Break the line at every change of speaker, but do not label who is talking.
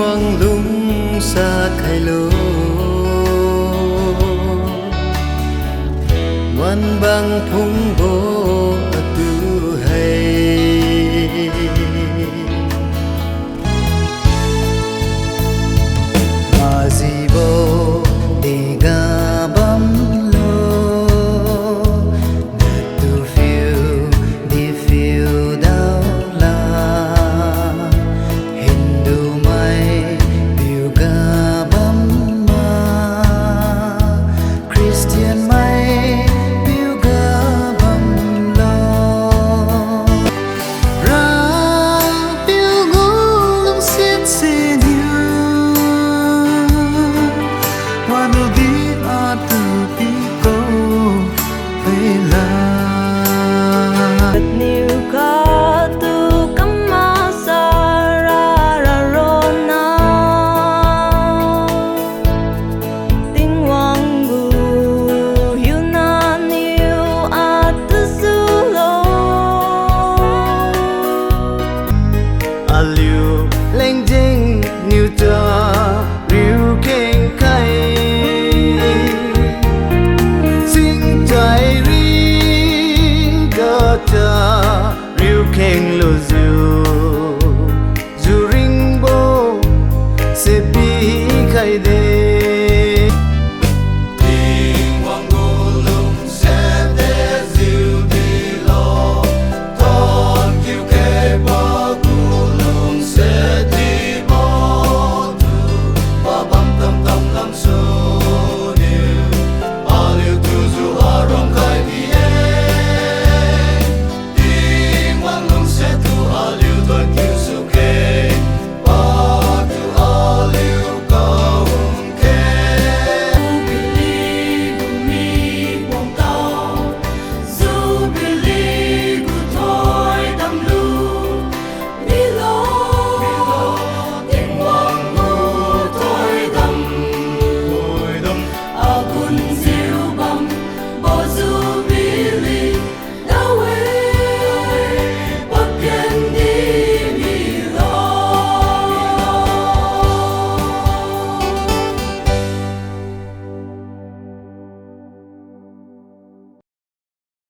quang lung xa khai lô ngoan bang phung bố tu hay mà gì bố đi ga bấm lô để tu phiêu đi phiêu đau la Hindu mai phiêu ga bấm ma Christian mai phiêu ga bấm lo ra phiêu ngô lung xiết xê nhiều hoa nụ đi a tu pi cô về la
nhiều ca tu cắm ma sa ra ra rona tình hoàng gu hiu na nhiều a tu su lo
Aliu